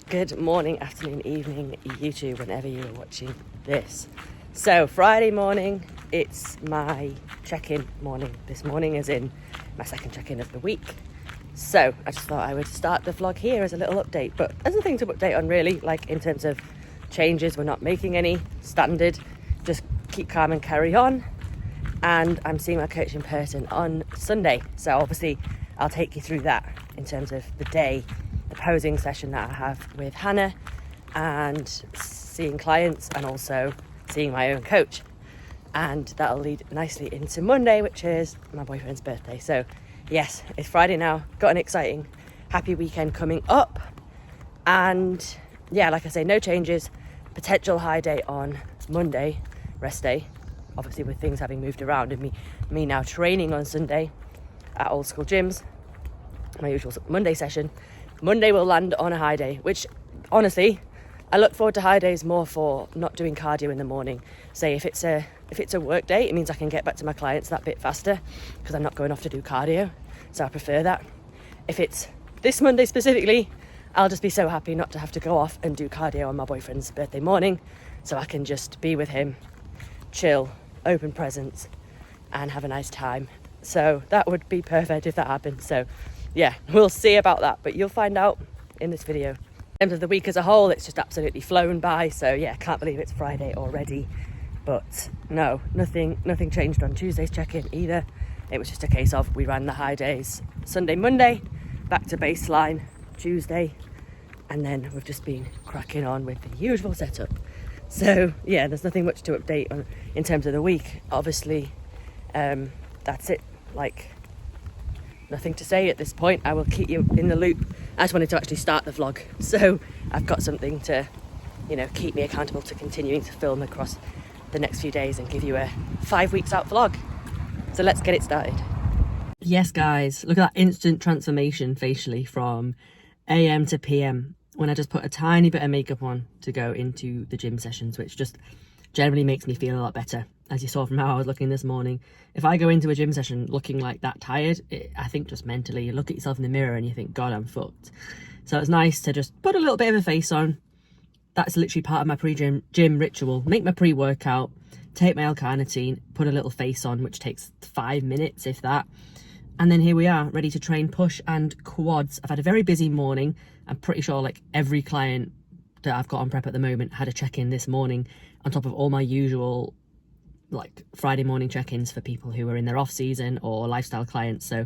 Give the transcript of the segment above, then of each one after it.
Good morning, afternoon, evening, YouTube, whenever you're watching this. So Friday morning, it's my check-in morning. This morning is in my second check-in of the week. So I just thought I would start the vlog here as a little update, but there's nothing to update on really, like in terms of changes. We're not making any standard, just keep calm and carry on. And I'm seeing my coach in person on Sunday. So obviously I'll take you through that in terms of the day, the posing session that I have with Hannah, and seeing clients, and also seeing my own coach. And that'll lead nicely into Monday, which is my boyfriend's birthday. So yes, it's Friday now, got an exciting happy weekend coming up. And yeah, like I say, no changes, potential high day on Monday, rest day, obviously with things having moved around, and me now training on Sunday at old school gyms, my usual Monday session. Monday will land on a high day, which honestly, I look forward to high days more for not doing cardio in the morning. Say if it's a work day, it means I can get back to my clients that bit faster because I'm not going off to do cardio. So I prefer that. If it's this Monday specifically, I'll just be so happy not to have to go off and do cardio on my boyfriend's birthday morning, so I can just be with him, chill, open presents, and have a nice time. So that would be perfect if that happened. So yeah, we'll see about that, but you'll find out in this video. In terms of the week as a whole, it's just absolutely flown by. So yeah, can't believe it's Friday already. But no, nothing changed on Tuesday's check-in either. It was just a case of we ran the high days Sunday, Monday, back to baseline Tuesday, and then we've just been cracking on with the usual setup. So yeah, there's nothing much to update on in terms of the week. Obviously, that's it. Like, nothing to say at this point. I will keep you in the loop. I just wanted to actually start the vlog, so I've got something to, keep me accountable to continuing to film across the next few days and give you a 5 weeks out vlog. So let's get it started. Yes, guys, look at that instant transformation facially from AM to PM when I just put a tiny bit of makeup on to go into the gym sessions, which just generally makes me feel a lot better. As you saw from how I was looking this morning, if I go into a gym session looking like that tired, I think just mentally you look at yourself in the mirror and you think, God, I'm fucked. So it's nice to just put a little bit of a face on. That's literally part of my gym ritual. Make my pre-workout, take my L-carnitine, put a little face on, which takes 5 minutes, if that. And then here we are, ready to train push and quads. I've had a very busy morning. I'm pretty sure like every client that I've got on prep at the moment had a check-in this morning on top of all my usual like Friday morning check-ins for people who are in their off season or lifestyle clients. So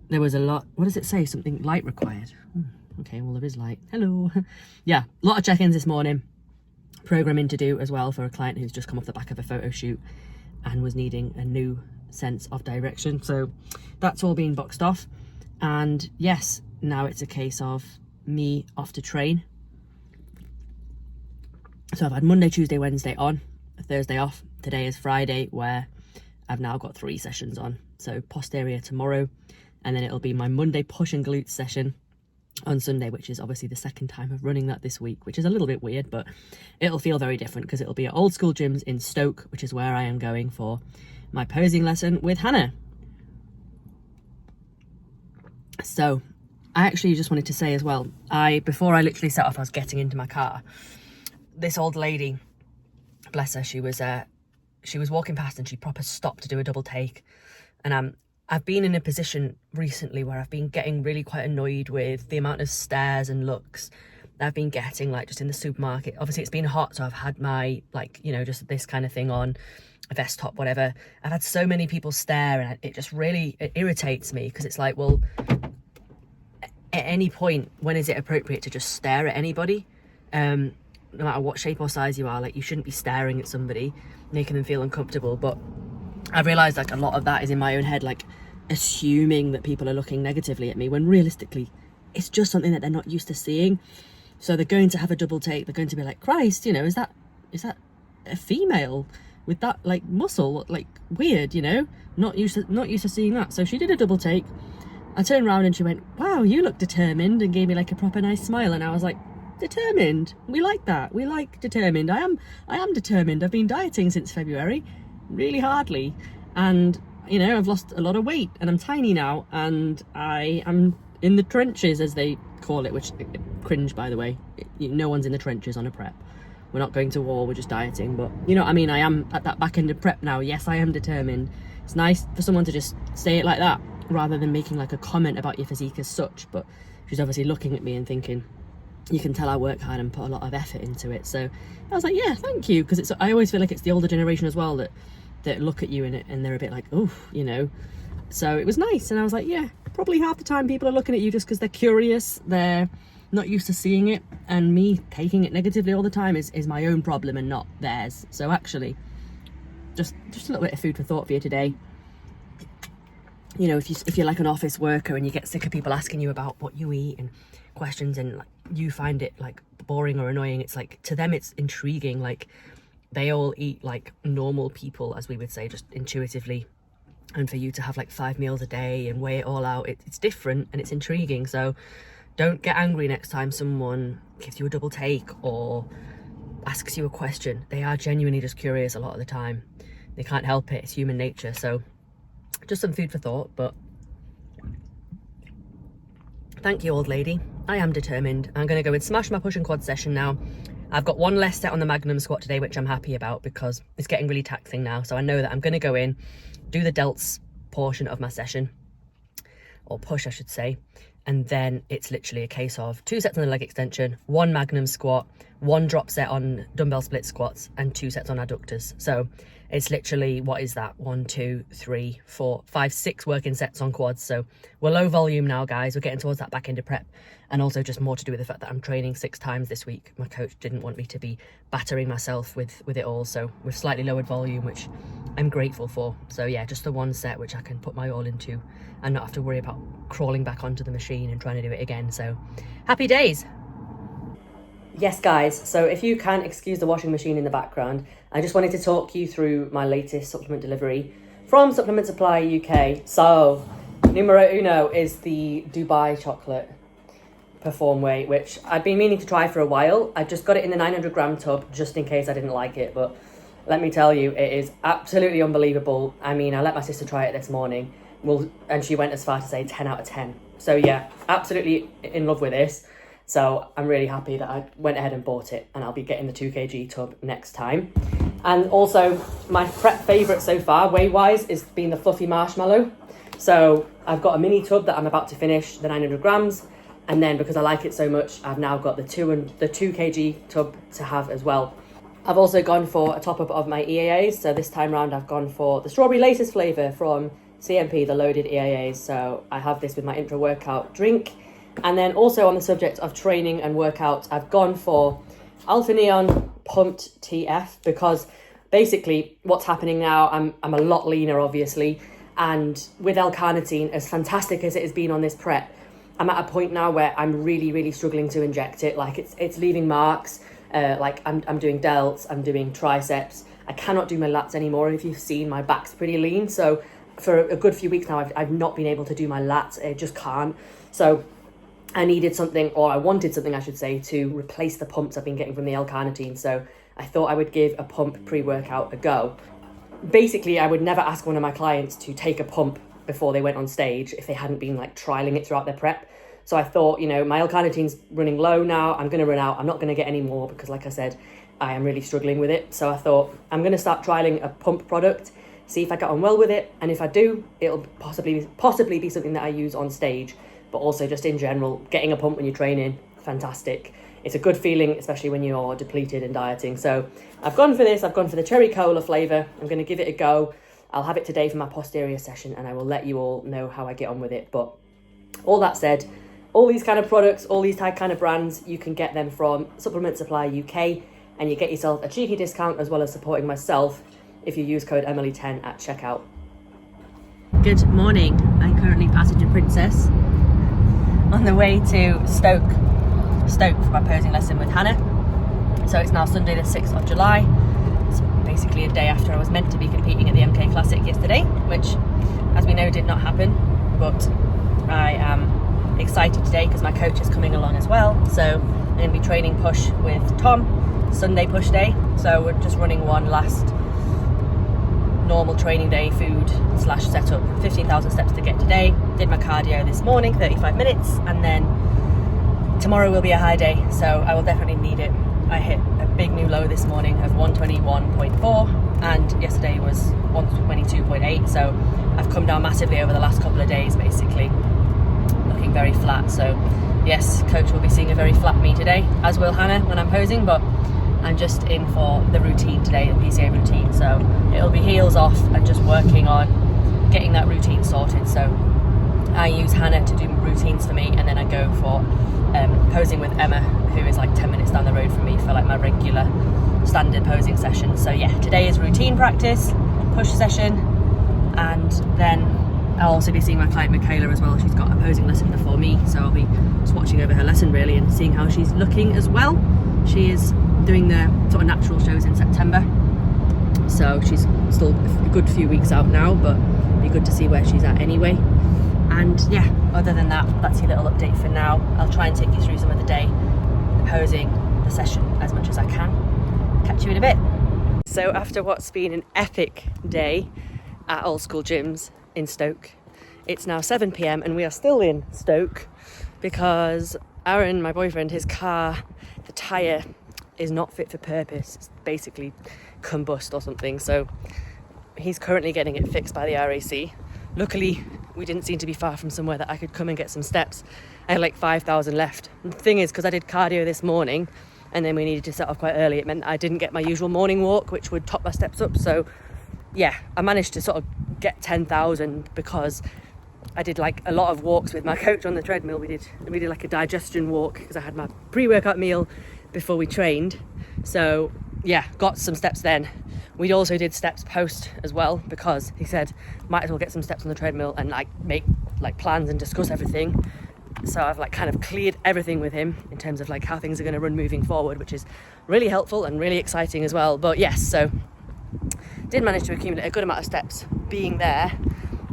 there was a lot. What does it say? Something light required. Okay, well there is light. Hello. Yeah, a lot of check-ins this morning. Programming to do as well for a client who's just come off the back of a photo shoot and was needing a new sense of direction. So that's all being boxed off. And yes, now it's a case of me off to train. So I've had Monday, Tuesday, Wednesday on, Thursday off. Today is Friday, where I've now got 3 sessions on. So posterior tomorrow, and then it'll be my Monday push and glutes session on Sunday, which is obviously the second time of running that this week, which is a little bit weird, but it'll feel very different because it'll be at old school gyms in Stoke, which is where I am going for my posing lesson with Hannah. So I actually just wanted to say as well, before I literally set off, I was getting into my car. This old lady, bless her, she was walking past and she proper stopped to do a double take. And I've been in a position recently where I've been getting really quite annoyed with the amount of stares and looks that I've been getting, like just in the supermarket. Obviously it's been hot, so I've had my just this kind of thing on, a vest top, whatever. I've had so many people stare, and it just really irritates me, because it's like, well, at any point, when is it appropriate to just stare at anybody? No matter what shape or size you are, like, you shouldn't be staring at somebody, making them feel uncomfortable. But I've realised like a lot of that is in my own head, like assuming that people are looking negatively at me, when realistically it's just something that they're not used to seeing. So they're going to have a double take, they're going to be like, Christ, is that a female with that like muscle, like weird, not used to seeing that. So she did a double take. I turned around and she went, wow, you look determined, and gave me like a proper nice smile. And I was like, determined, we like that, we like determined. I am determined. I've been dieting since February, really hardly, and I've lost a lot of weight, and I'm tiny now, and I am in the trenches, as they call it, which cringe, by the way. No one's in the trenches on a prep. We're not going to war, we're just dieting. But you know what I mean? I am at that back end of prep now. Yes, I am determined. It's nice for someone to just say it like that, rather than making like a comment about your physique as such. But she's obviously looking at me and thinking, you can tell I work hard and put a lot of effort into it. So I was like, yeah, thank you. Because I always feel like it's the older generation as well that look at you in it and they're a bit like, oh, you know. So it was nice. And I was like, yeah, probably half the time people are looking at you just because they're curious. They're not used to seeing it. And me taking it negatively all the time is my own problem and not theirs. So actually, just a little bit of food for thought for you today. You know, if you're like an office worker and you get sick of people asking you about what you eat and questions, and like, you find it like boring or annoying, it's like to them it's intriguing. Like they all eat like normal people, as we would say, just intuitively, and for you to have like 5 meals a day and weigh it all out, it's different and it's intriguing. So don't get angry next time someone gives you a double take or asks you a question. They are genuinely just curious a lot of the time. They can't help it, it's human nature. So just some food for thought. But thank you, old lady. I am determined. I'm going to go and smash my push and quad session now. I've got one less set on the Magnum squat today, which I'm happy about because it's getting really taxing now. So I know that I'm going to go in, do the delts portion of my session, or push I should say, and then it's literally a case of 2 sets on the leg extension, 1 Magnum squat, 1 drop set on dumbbell split squats, and 2 sets on adductors. So it's literally, what is that? 1, 2, 3, 4, 5, 6 working sets on quads. So we're low volume now, guys. We're getting towards that back end of prep. And also just more to do with the fact that I'm training 6 times this week. My coach didn't want me to be battering myself with it all. So with slightly lowered volume, which I'm grateful for. So yeah, just the 1 set, which I can put my all into and not have to worry about crawling back onto the machine and trying to do it again. So happy days. Yes, guys, so if you can excuse the washing machine in the background, I just wanted to talk you through my latest supplement delivery from Supplement Supply UK. So, numero uno is the Dubai chocolate Perform Weight, which I've been meaning to try for a while. I just got it in the 900 gram tub just in case I didn't like it, but let me tell you, it is absolutely unbelievable. I mean, I let my sister try it this morning, and she went as far to say 10 out of 10. So yeah, absolutely in love with this. So I'm really happy that I went ahead and bought it, and I'll be getting the 2 kg tub next time. And also my prep favourite so far, weight-wise, is being the fluffy marshmallow. So I've got a mini tub that I'm about to finish, the 900 grams. And then because I like it so much, I've now got the 2 kg tub to have as well. I've also gone for a top-up of my EAAs. So this time round, I've gone for the strawberry laces flavour from CMP, the loaded EAAs. So I have this with my intra-workout drink. And then also on the subject of training and workouts, I've gone for Alpha Neon Pumped TF because basically what's happening now, I'm a lot leaner, obviously. And with L-carnitine, as fantastic as it has been on this prep, I'm at a point now where I'm really, really struggling to inject it. Like it's leaving marks. Like I'm doing delts, I'm doing triceps. I cannot do my lats anymore. If you've seen, my back's pretty lean. So for a good few weeks now, I've not been able to do my lats. I just can't. So I needed something, or I wanted something, I should say, to replace the pumps I've been getting from the L-carnitine. So I thought I would give a pump pre-workout a go. Basically, I would never ask one of my clients to take a pump before they went on stage if they hadn't been like trialing it throughout their prep. So I thought, you know, my L-carnitine's running low now. I'm going to run out. I'm not going to get any more because, like I said, I am really struggling with it. So I thought I'm going to start trialing a pump product, see if I get on well with it. And if I do, it'll possibly be something that I use on stage. But also just in general, getting a pump when you're training, fantastic. It's a good feeling, especially when you're depleted and dieting. So I've gone for this. I've gone for the cherry cola flavour. I'm going to give it a go. I'll have it today for my posterior session, and I will let you all know how I get on with it. But all that said, all these kind of products, all these kind of brands, you can get them from Supplement Supply UK, and you get yourself a cheeky discount as well as supporting myself if you use code Emily10 at checkout. Good morning. I'm currently passenger princess on the way to Stoke for my posing lesson with Hannah. So it's now Sunday the 6th of July. It's basically a day after I was meant to be competing at the MK Classic yesterday, which, as we know, did not happen. But I am excited today because my coach is coming along as well. So I'm going to be training push with Tom, Sunday push day. So we're just running one last normal training day, food / setup, 15,000 steps to get today. Did my cardio this morning, 35 minutes, and then tomorrow will be a high day, so I will definitely need it. I hit a big new low this morning of 121.4 and yesterday was 122.8, so I've come down massively over the last couple of days, basically looking very flat. So yes, coach will be seeing a very flat me today, as will Hannah when I'm posing, but I'm just in for the routine today, the PCA routine, so it'll be heels off and just working on getting that routine sorted. So I use Hannah to do routines for me, and then I go for posing with Emma, who is like 10 minutes down the road from me, for like my regular standard posing session. So yeah, today is routine practice, push session, and then I'll also be seeing my client Michaela as well. She's got a posing lesson before me, so I'll be just watching over her lesson really and seeing how she's looking as well. She is doing the sort of natural shows in September, so she's still a good few weeks out now, but it'd be good to see where she's at anyway. And yeah, other than that, that's your little update for now. I'll try and take you through some of the day, the posing, the session as much as I can. Catch you in a bit. So after what's been an epic day at Old School Gyms in Stoke, it's now 7 p.m. and we are still in Stoke because Aaron, my boyfriend, his car, the tyre is not fit for purpose. It's basically combust or something. So he's currently getting it fixed by the RAC. Luckily, we didn't seem to be far from somewhere that I could come and get some steps. I had like 5,000 left. The thing is, because I did cardio this morning and then we needed to set off quite early, it meant I didn't get my usual morning walk, which would top my steps up. So yeah, I managed to sort of get 10,000 because I did like a lot of walks with my coach on the treadmill. We did like a digestion walk because I had my pre-workout meal before we trained. So yeah, got some steps then. We also did steps post as well because he said might as well get some steps on the treadmill and like make like plans and discuss everything. So I've like kind of cleared everything with him in terms of like how things are going to run moving forward, which is really helpful and really exciting as well. But yes, so did manage to accumulate a good amount of steps being there,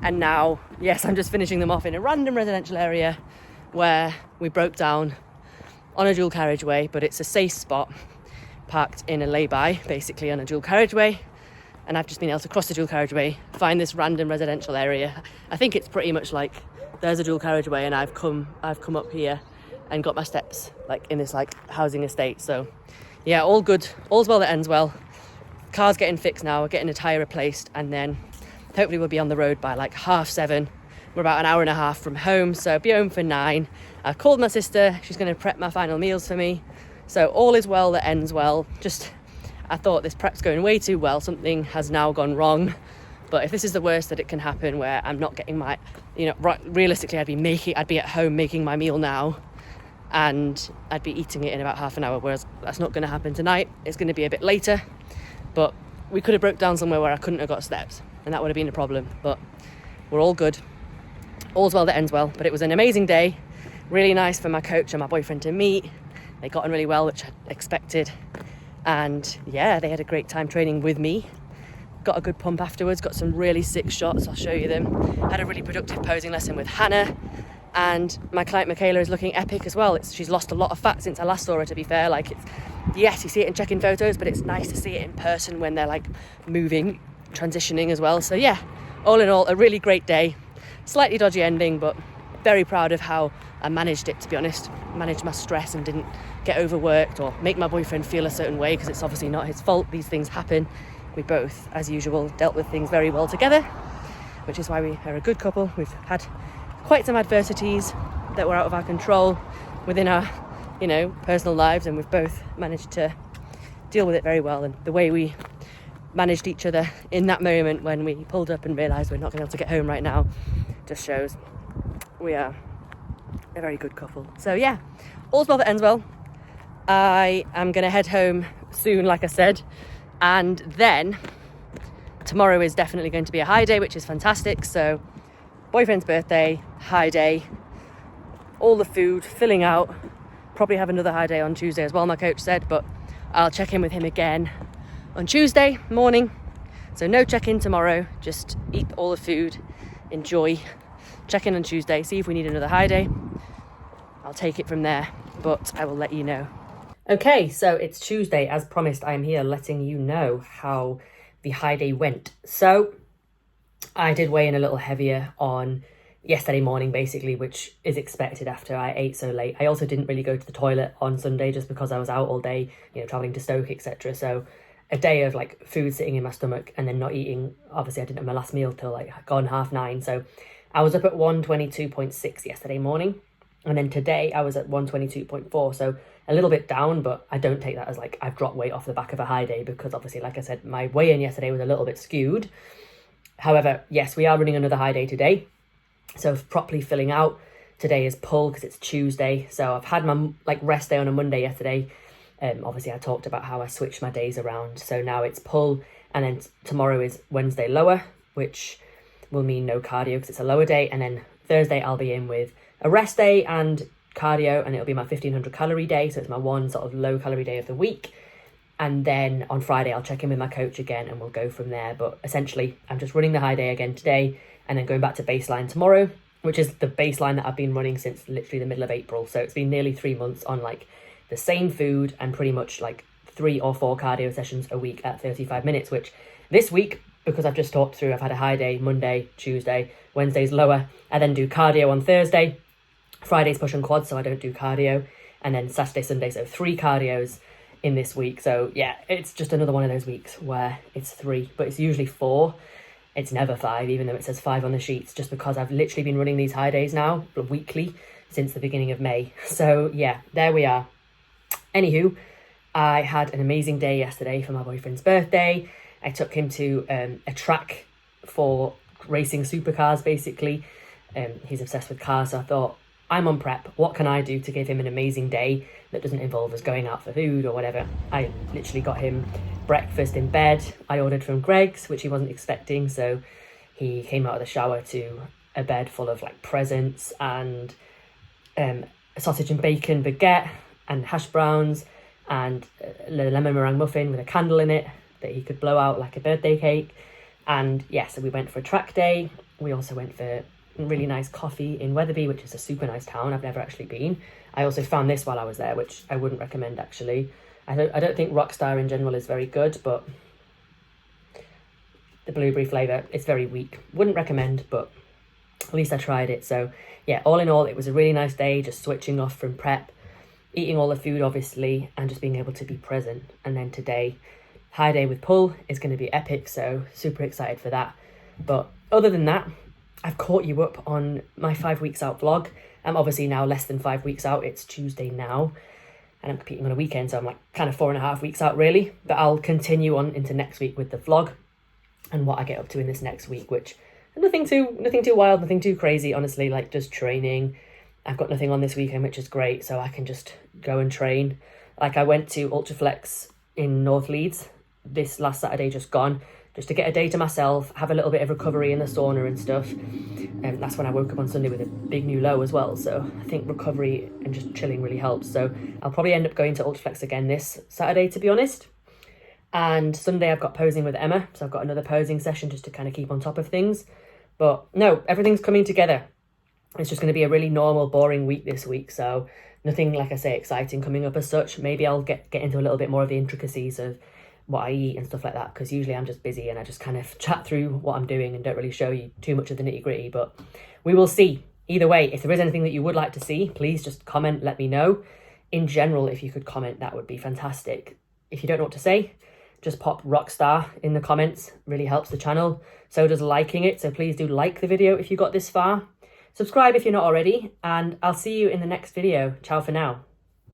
and now yes, I'm just finishing them off in a random residential area where we broke down on a dual carriageway, but it's a safe spot, parked in a lay-by basically on a dual carriageway, and I've just been able to cross the dual carriageway, find this random residential area. I think it's pretty much like there's a dual carriageway and I've come up here and got my steps like in this like housing estate. So yeah, all good, all's well that ends well. Car's getting fixed now, we're getting a tyre replaced, and then hopefully we'll be on the road by like 7:30. We're about an hour and a half from home, so I'll be home for 9. I've called my sister, she's going to prep my final meals for me. So all is well that ends well. Just, I thought this prep's going way too well. Something has now gone wrong. But if this is the worst that it can happen, where I'm not getting my, realistically, I'd be at home making my meal now, and I'd be eating it in about half an hour. Whereas that's not going to happen tonight. It's going to be a bit later. But we could have broke down somewhere where I couldn't have got steps, and that would have been a problem. But we're all good. All's well that ends well. But it was an amazing day. Really nice for my coach and my boyfriend to meet. They got on really well, which I expected. And yeah, they had a great time training with me. Got a good pump afterwards, got some really sick shots, I'll show you them. Had a really productive posing lesson with Hannah. And my client Michaela is looking epic as well. She's lost a lot of fat since I last saw her, to be fair. Like, yes, you see it in check-in photos, but it's nice to see it in person when they're like moving, transitioning as well. So yeah, all in all, a really great day. Slightly dodgy ending, but very proud of how I managed it, to be honest. Managed my stress and didn't get overworked or make my boyfriend feel a certain way, because it's obviously not his fault. These things happen. We both, as usual, dealt with things very well together, which is why we are a good couple. We've had quite some adversities that were out of our control within our, personal lives, and we've both managed to deal with it very well. And the way we managed each other in that moment when we pulled up and realised we're not going to be able to get home right now just shows we are a very good couple. So yeah, all's well that ends well. I am going to head home soon, like I said, and then tomorrow is definitely going to be a high day, which is fantastic. So boyfriend's birthday, high day, all the food filling out. Probably have another high day on Tuesday as well, my coach said, but I'll check in with him again on Tuesday morning. So no check-in tomorrow, just eat all the food, enjoy. Check in on Tuesday, see if we need another high day. I'll take it from there, but I will let you know. Okay, so it's Tuesday. As promised, I am here letting you know how the high day went. So I did weigh in a little heavier on yesterday morning basically, which is expected after I ate so late. I also didn't really go to the toilet on Sunday just because I was out all day, you know, traveling to Stoke, etc. So a day of like food sitting in my stomach and then not eating. Obviously I didn't have my last meal till like gone 9:30. So I was up at 122.6 yesterday morning. And then today I was at 122.4. So a little bit down, but I don't take that as like I've dropped weight off the back of a high day, because obviously, like I said, my weigh-in yesterday was a little bit skewed. However, yes, we are running another high day today. So properly filling out. Today is pull because it's Tuesday. So I've had my like rest day on a Monday yesterday. Obviously I talked about how I switched my days around. So now it's pull, and then tomorrow is Wednesday lower, which will mean no cardio because it's a lower day. And then Thursday I'll be in with a rest day and cardio, and it'll be my 1500 calorie day. So it's my one sort of low calorie day of the week. And then on Friday, I'll check in with my coach again and we'll go from there. But essentially, I'm just running the high day again today and then going back to baseline tomorrow, which is the baseline that I've been running since literally the middle of April. So it's been nearly 3 months on like the same food and pretty much like 3 or 4 cardio sessions a week at 35 minutes, which this week, because I've just talked through, I've had a high day Monday, Tuesday, Wednesday's lower. I then do cardio on Thursday. Friday's push and quad, so I don't do cardio. And then Saturday, Sunday, so 3 cardios in this week. So yeah, it's just another one of those weeks where it's 3, but it's usually 4. It's never 5, even though it says 5 on the sheets, just because I've literally been running these high days now weekly since the beginning of May. So yeah, there we are. Anywho, I had an amazing day yesterday for my boyfriend's birthday. I took him to a track for racing supercars, basically. He's obsessed with cars, so I thought, I'm on prep. What can I do to give him an amazing day that doesn't involve us going out for food or whatever? I literally got him breakfast in bed. I ordered from Greg's, which he wasn't expecting. So he came out of the shower to a bed full of like presents and a sausage and bacon baguette and hash browns and a lemon meringue muffin with a candle in it that he could blow out like a birthday cake. And yeah, so we went for a track day. We also went for really nice coffee in Wetherby, which is a super nice town. I've never actually been. I also found this while I was there, which I wouldn't recommend actually. I don't think Rockstar in general is very good, but the blueberry flavour, it's very weak. Wouldn't recommend, but at least I tried it. So yeah, all in all, it was a really nice day, just switching off from prep, eating all the food obviously, and just being able to be present. And then today, high day with pull is going to be epic, so super excited for that. But other than that, I've caught you up on my 5 weeks out vlog. I'm obviously now less than 5 weeks out. It's Tuesday now and I'm competing on a weekend, so I'm like kind of 4.5 weeks out really. But I'll continue on into next week with the vlog and what I get up to in this next week, which nothing too wild, nothing too crazy, honestly, like just training. I've got nothing on this weekend, which is great, so I can just go and train. Like I went to Ultraflex in North Leeds this last Saturday just gone, just to get a day to myself, have a little bit of recovery in the sauna and stuff. And that's when I woke up on Sunday with a big new low as well. So I think recovery and just chilling really helps. So I'll probably end up going to Ultraflex again this Saturday, to be honest. And Sunday I've got posing with Emma. So I've got another posing session just to kind of keep on top of things. But no, everything's coming together. It's just going to be a really normal, boring week this week. So nothing, like I say, exciting coming up as such. Maybe I'll get into a little bit more of the intricacies of what I eat and stuff like that, because usually I'm just busy and I just kind of chat through what I'm doing and don't really show you too much of the nitty gritty. But we will see. Either way, if there is anything that you would like to see, please just comment, let me know. In general, if you could comment, that would be fantastic. If you don't know what to say, just pop Rockstar in the comments. Really helps the channel. So does liking it. So please do like the video if you got this far. Subscribe if you're not already, and I'll see you in the next video. Ciao for now.